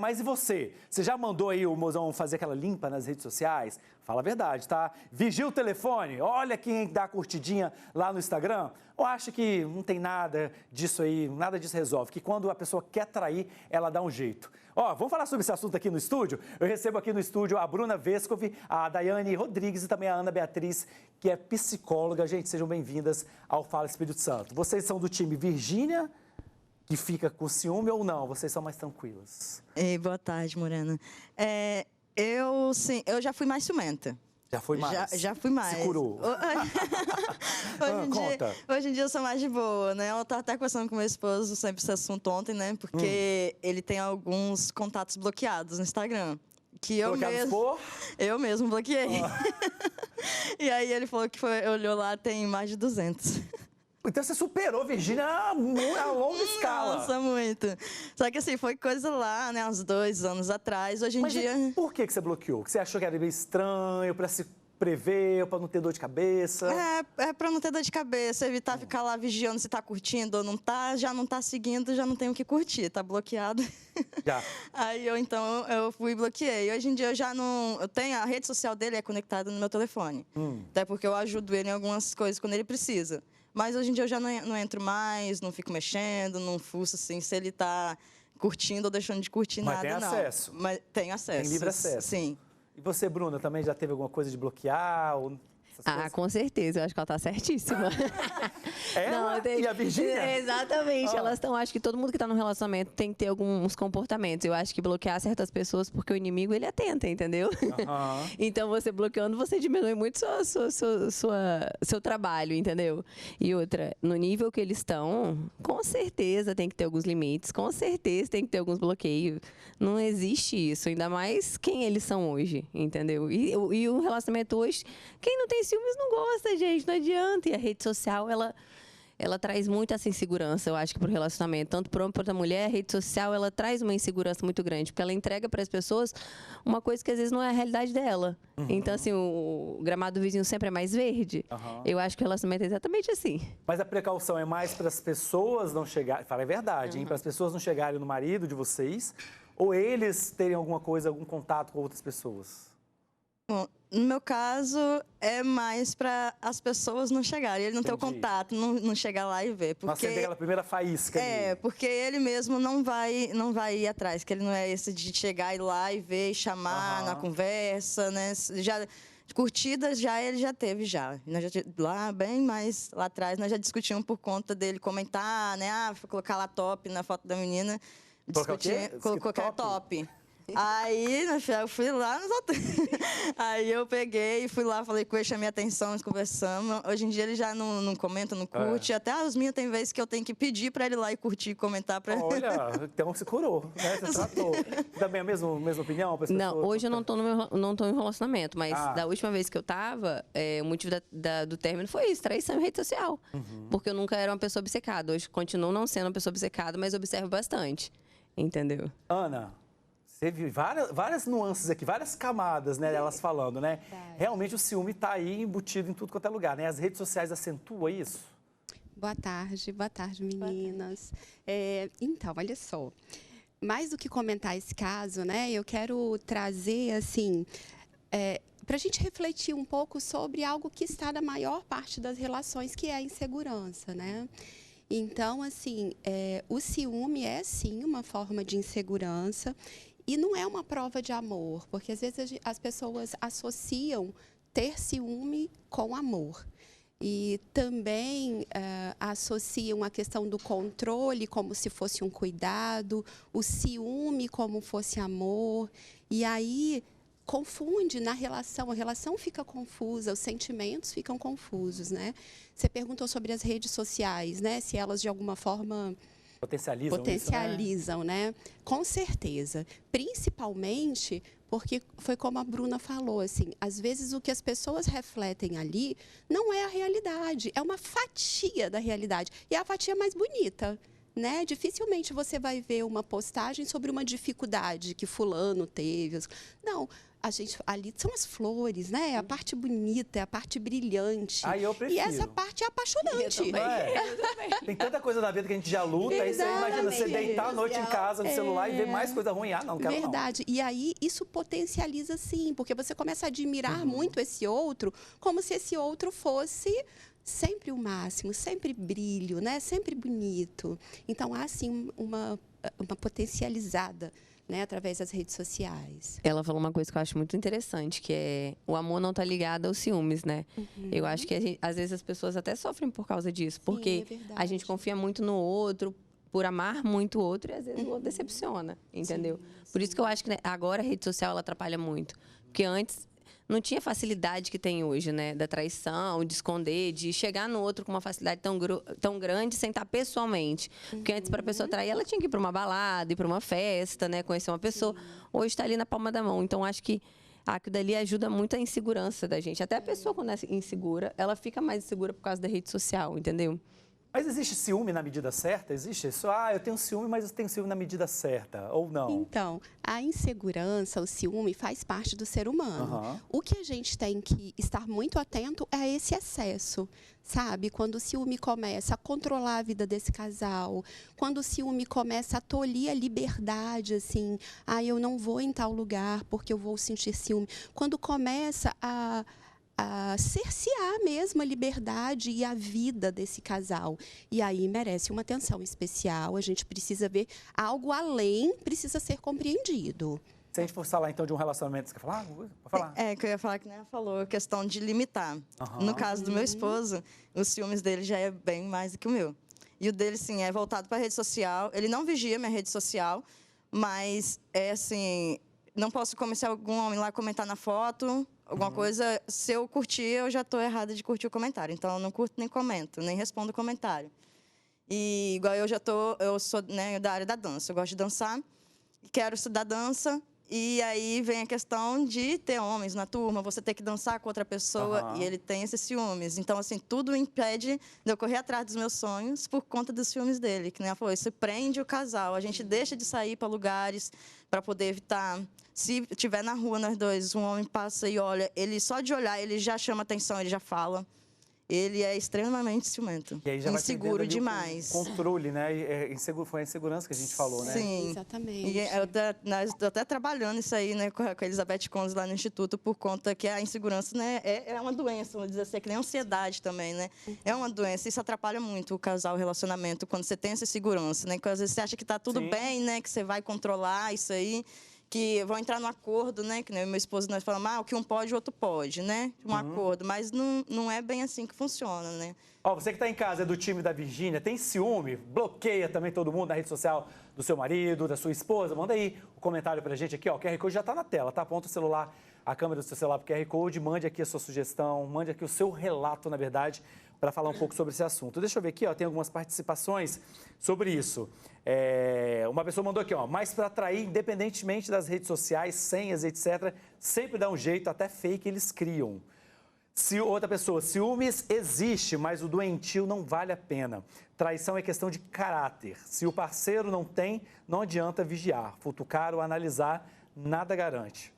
Mas e você? Você já mandou aí o mozão fazer aquela limpa nas redes sociais? Fala a verdade, tá? Vigia o telefone, olha quem dá curtidinha lá no Instagram. Ou acha que não tem nada disso aí, nada disso resolve? Que quando a pessoa quer trair, ela dá um jeito. Ó, vamos falar sobre esse assunto aqui no estúdio? Eu recebo aqui no estúdio a Bruna Vescovi, a Daiane Rodrigues e também a Ana Beatriz, que é psicóloga. Gente, sejam bem-vindas ao Fala Espírito Santo. Vocês são do time Virgínia, que fica com ciúme, ou não? Vocês são mais tranquilas? Ei, boa tarde, Morena. Eu já fui mais ciumenta. Já foi mais? Já fui mais. Se curou? Hoje em dia eu sou mais de boa, né? Eu tava até conversando com meu esposo sobre esse assunto ontem, né? Porque ele tem alguns contatos bloqueados no Instagram. Que eu mesmo bloqueei. E aí ele falou que olhou lá, tem mais de 200. Então você superou, Virgínia, a longa escala. Nossa, muito. Só que assim, foi coisa lá, né, uns 2 anos atrás. Hoje em dia... Mas por que você bloqueou? Você achou que era meio estranho, pra se prever, pra não ter dor de cabeça? É pra não ter dor de cabeça, evitar ficar lá vigiando se tá curtindo ou não tá. Já não tá seguindo, já não tem o que curtir, tá bloqueado. Já. Aí eu fui e bloqueei. Hoje em dia eu já não... a rede social dele é conectada no meu telefone. Até porque eu ajudo ele em algumas coisas quando ele precisa. Mas hoje em dia eu já não entro mais, não fico mexendo, não fuço assim, se ele tá curtindo ou deixando de curtir nada, não. Mas tem acesso? Mas tem acesso. Tem livre acesso? Sim. E você, Bruna, também já teve alguma coisa de bloquear? Com certeza, eu acho que ela tá certíssima. E a Virgínia? Exatamente, elas estão, acho que todo mundo que tá num relacionamento tem que ter alguns comportamentos. Eu acho que bloquear certas pessoas, porque o inimigo, ele atenta, entendeu? Então, você bloqueando, você diminui muito seu trabalho, entendeu? E outra, no nível que eles estão, com certeza tem que ter alguns limites, com certeza tem que ter alguns bloqueios. Não existe isso, ainda mais quem eles são hoje, entendeu? E o relacionamento hoje, quem não tem ciúmes não gosta, gente, não adianta. E a rede social, ela traz muito essa insegurança, eu acho que, para o relacionamento. Tanto para o homem quanto para a mulher, a rede social, ela traz uma insegurança muito grande, porque ela entrega para as pessoas uma coisa que às vezes não é a realidade dela. Então, assim, o gramado do vizinho sempre é mais verde. Eu acho que o relacionamento é exatamente assim. Mas a precaução é mais para as pessoas não chegarem... Fala a verdade, hein? Para as pessoas não chegarem no marido de vocês, ou eles terem alguma coisa, algum contato com outras pessoas? Bom, no meu caso, é mais para as pessoas não chegarem. Ele não ter o contato, não chegar lá e ver. Porque acender aquela primeira faísca. Porque ele mesmo não vai ir atrás. Que ele não é esse de chegar e lá e ver e chamar na conversa, né? Curtidas ele já teve já. Nós já lá bem mais lá atrás, nós já discutimos por conta dele comentar, né? Colocar lá top na foto da menina. Colocou top. Aí, eu fui lá nos outros. Aí eu peguei, fui lá, falei com ele, chamei a atenção, nós conversamos. Hoje em dia ele já não comenta, não curte. Até as minhas tem vezes que eu tenho que pedir para ele ir lá e curtir e comentar para ele. Olha, então você curou, né? Você tratou. Também a mesma opinião? Não, hoje eu não tô em relacionamento, mas da última vez que eu tava, o motivo do término foi isso, traição em rede social. Porque eu nunca era uma pessoa obcecada. Hoje continuo não sendo uma pessoa obcecada, mas observo bastante. Entendeu? Ana, você viu várias nuances aqui, várias camadas, né, elas falando, né? Realmente o ciúme está aí embutido em tudo quanto é lugar, né? As redes sociais acentuam isso? Boa tarde, meninas. Então, olha só, mais do que comentar esse caso, né, eu quero trazer, assim, para a gente refletir um pouco sobre algo que está na maior parte das relações, que é a insegurança, né? Então, assim, o ciúme é, sim, uma forma de insegurança e não é uma prova de amor, porque às vezes as pessoas associam ter ciúme com amor. E também associam a questão do controle como se fosse um cuidado, o ciúme como fosse amor, e aí confunde na relação, a relação fica confusa, os sentimentos ficam confusos, né? Você perguntou sobre as redes sociais, né? Se elas de alguma forma potencializam isso, né? Com certeza, principalmente porque foi como a Bruna falou, assim, às vezes o que as pessoas refletem ali não é a realidade, é uma fatia da realidade, e é a fatia mais bonita, né? Dificilmente você vai ver uma postagem sobre uma dificuldade que fulano teve. Não, ali são as flores, né? É a parte bonita, é a parte brilhante. Eu prefiro. E essa parte é apaixonante. Tem tanta coisa na vida que a gente já luta, aí você imagina você deitar à noite em casa no celular e ver mais coisa ruim. Não quero Verdade. não. E aí isso potencializa sim, porque você começa a admirar muito esse outro, como se esse outro fosse sempre o máximo, sempre brilho, né? Sempre bonito. Então há sim uma potencializada, né, através das redes sociais. Ela falou uma coisa que eu acho muito interessante, que é o amor não está ligado aos ciúmes, né? Eu acho que às vezes as pessoas até sofrem por causa disso, porque a gente confia muito no outro, por amar muito o outro, e às vezes o outro decepciona, entendeu? Por isso que eu acho que, né, agora a rede social ela atrapalha muito, porque antes não tinha facilidade que tem hoje, né? Da traição, de esconder, de chegar no outro com uma facilidade tão grande sem estar pessoalmente. Porque antes, para a pessoa trair, ela tinha que ir para uma balada, ir para uma festa, né? Conhecer uma pessoa. Hoje está ali na palma da mão. Então, acho que aquilo dali ajuda muito a insegurança da gente. Até a pessoa, quando é insegura, ela fica mais insegura por causa da rede social, entendeu? Mas existe ciúme na medida certa? Existe isso? Eu tenho ciúme, mas eu tenho ciúme na medida certa, ou não? Então, a insegurança, o ciúme faz parte do ser humano. O que a gente tem que estar muito atento é esse excesso, sabe? Quando o ciúme começa a controlar a vida desse casal, quando o ciúme começa a tolir a liberdade, assim, eu não vou em tal lugar porque eu vou sentir ciúme. Quando começa a cercear mesmo a liberdade e a vida desse casal. E aí merece uma atenção especial, a gente precisa ver algo além, precisa ser compreendido. Se a gente for falar, então, de um relacionamento, você quer falar? Pode falar. Que eu ia falar que nem ela falou, a questão de limitar. No caso do meu esposo, os ciúmes dele já é bem mais do que o meu. E o dele, sim, é voltado para a rede social. Ele não vigia minha rede social, mas é assim, não posso começar algum homem lá comentar na foto, alguma coisa, se eu curtir, eu já estou errada de curtir o comentário. Então, eu não curto nem comento, nem respondo o comentário. E igual eu sou, né, da área da dança, eu gosto de dançar, quero estudar dança, e aí vem a questão de ter homens na turma, você ter que dançar com outra pessoa, e ele tem esses ciúmes. Então, assim, tudo impede de eu correr atrás dos meus sonhos por conta dos ciúmes dele, que nem ela falou, isso prende o casal, a gente deixa de sair para lugares para poder evitar. Se estiver na rua, nós dois, um homem passa e olha, ele só de olhar, ele já chama atenção, ele já fala. Ele é extremamente ciumento. E aí já inseguro demais. Controle, né? Foi a insegurança que a gente falou, né? Sim. Exatamente. E nós estou até trabalhando isso aí, né, com a Elizabeth Conze lá no Instituto, por conta que a insegurança, né, é uma doença, vamos dizer assim, que nem a ansiedade também, né? É uma doença, isso atrapalha muito o casal, o relacionamento, quando você tem essa insegurança, né? Porque às vezes você acha que está tudo bem, né? Que você vai controlar isso aí, que vão entrar no acordo, né? Que nem meu esposo, nós falamos, o que um pode, o outro pode, né? Um acordo, mas não é bem assim que funciona, né? Você que está em casa, é do time da Virgínia, tem ciúme? Bloqueia também todo mundo na rede social do seu marido, da sua esposa? Manda aí o comentário pra gente aqui, o QR Code já está na tela, tá? Aponta o celular, a câmera do seu celular pro QR Code, mande aqui a sua sugestão, mande aqui o seu relato, na verdade, para falar um pouco sobre esse assunto. Deixa eu ver aqui, tem algumas participações sobre isso. Uma pessoa mandou aqui, mas para atrair, independentemente das redes sociais, senhas, etc., sempre dá um jeito, até fake eles criam. Outra pessoa, ciúmes existe, mas o doentio não vale a pena. Traição é questão de caráter. Se o parceiro não tem, não adianta vigiar. Futucar ou analisar, nada garante.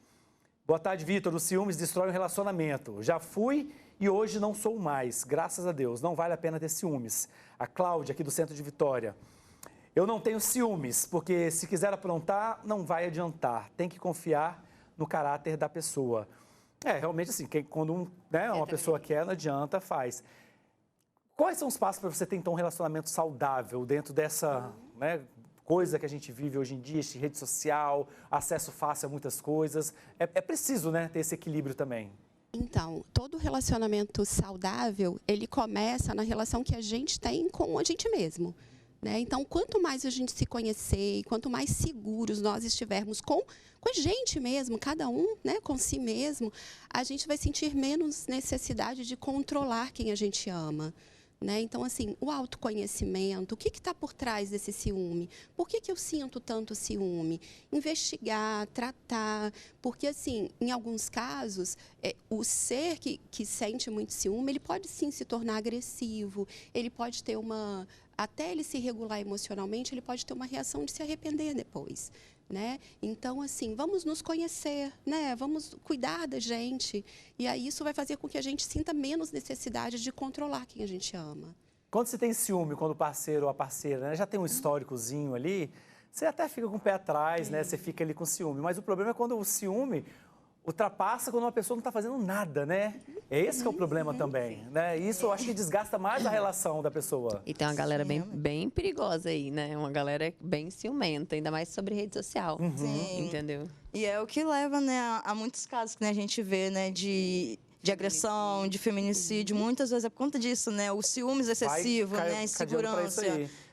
Boa tarde, Vitor. Os ciúmes destroem o relacionamento. Já fui e hoje não sou mais. Graças a Deus, não vale a pena ter ciúmes. A Cláudia, aqui do Centro de Vitória. Eu não tenho ciúmes, porque se quiser aprontar, não vai adiantar. Tem que confiar no caráter da pessoa. Realmente assim, quando uma pessoa quer, não adianta, faz. Quais são os passos para você ter, então, um relacionamento saudável dentro dessa coisa que a gente vive hoje em dia, rede social, acesso fácil a muitas coisas? É preciso, ter esse equilíbrio também. Então, todo relacionamento saudável, ele começa na relação que a gente tem com a gente mesmo. Então, quanto mais a gente se conhecer, quanto mais seguros nós estivermos com a gente mesmo, cada um com si mesmo, a gente vai sentir menos necessidade de controlar quem a gente ama. Então, assim, o autoconhecimento, o que está por trás desse ciúme? Por que eu sinto tanto ciúme? Investigar, tratar, porque, assim, em alguns casos, o ser que sente muito ciúme, ele pode, sim, se tornar agressivo, ele pode ter até ele se regular emocionalmente, ele pode ter uma reação de se arrepender depois. né? Então, assim, vamos nos conhecer, né? Vamos cuidar da gente. E aí isso vai fazer com que a gente sinta menos necessidade de controlar quem a gente ama. Quando você tem ciúme, quando o parceiro ou a parceira, né, já tem um históricozinho ali, você até fica com o pé atrás, né? Você fica ali com ciúme. Mas o problema é quando o ciúme ultrapassa quando uma pessoa não está fazendo nada, né? É esse que é o problema também, né? Isso eu acho que desgasta mais a relação da pessoa. E tem uma galera bem perigosa aí, né? Uma galera bem ciumenta, ainda mais sobre rede social. Sim. Entendeu? E é o que leva, né, a muitos casos que, né, a gente vê, né, de agressão, de feminicídio, muitas vezes é por conta disso, né? O ciúmes excessivo, né? A insegurança.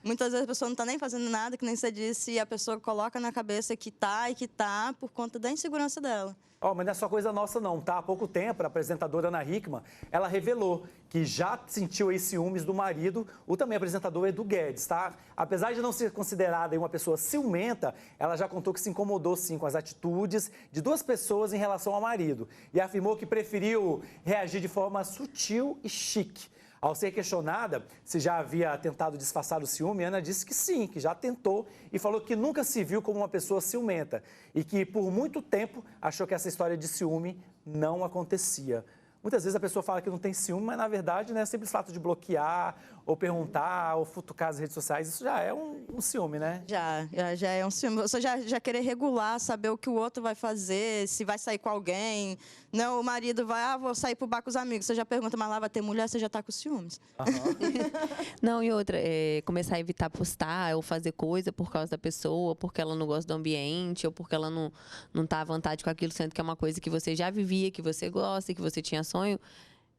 Muitas vezes a pessoa não está nem fazendo nada, que nem você disse, e a pessoa coloca na cabeça que tá por conta da insegurança dela. Mas não é só coisa nossa não, tá? Há pouco tempo, a apresentadora Ana Hickman, ela revelou que já sentiu aí ciúmes do marido, o também apresentador Edu Guedes, tá? Apesar de não ser considerada aí uma pessoa ciumenta, ela já contou que se incomodou sim com as atitudes de duas pessoas em relação ao marido e afirmou que preferiu reagir de forma sutil e chique. Ao ser questionada se já havia tentado disfarçar o ciúme, Ana disse que sim, que já tentou e falou que nunca se viu como uma pessoa ciumenta e que por muito tempo achou que essa história de ciúme não acontecia. Muitas vezes a pessoa fala que não tem ciúme, mas na verdade, né, simples fato de bloquear, ou perguntar, ou futucar as redes sociais, isso já é um ciúme, né? Já é um ciúme. Você já querer regular, saber o que o outro vai fazer, se vai sair com alguém. Não, o marido vai, vou sair pro bar com os amigos. Você já pergunta, mas lá vai ter mulher, você já tá com ciúmes. Não, e outra, começar a evitar postar ou fazer coisa por causa da pessoa, porque ela não gosta do ambiente, ou porque ela não tá à vontade com aquilo, sendo que é uma coisa que você já vivia, que você gosta, que você tinha sonho.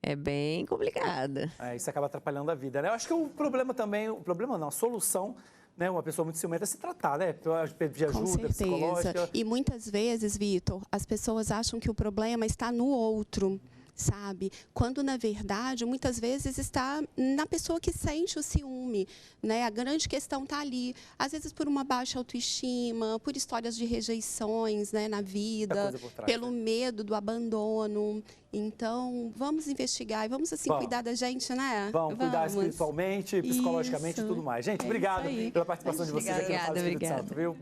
É bem complicada. Isso acaba atrapalhando a vida, né? Eu acho que o problema também, a solução, né? Uma pessoa muito ciumenta é se tratar, né? Pedir ajuda psicológica. E muitas vezes, Vitor, as pessoas acham que o problema está no outro, sabe? Quando, na verdade, muitas vezes está na pessoa que sente o ciúme, né? A grande questão está ali. Às vezes por uma baixa autoestima, por histórias de rejeições, né, na vida, pelo medo do abandono. Então, vamos investigar e vamos, assim, cuidar da gente, né? Vamos cuidar espiritualmente, psicologicamente e tudo mais. Gente, obrigado pela participação de vocês aqui no Fala Espírito Santo, viu?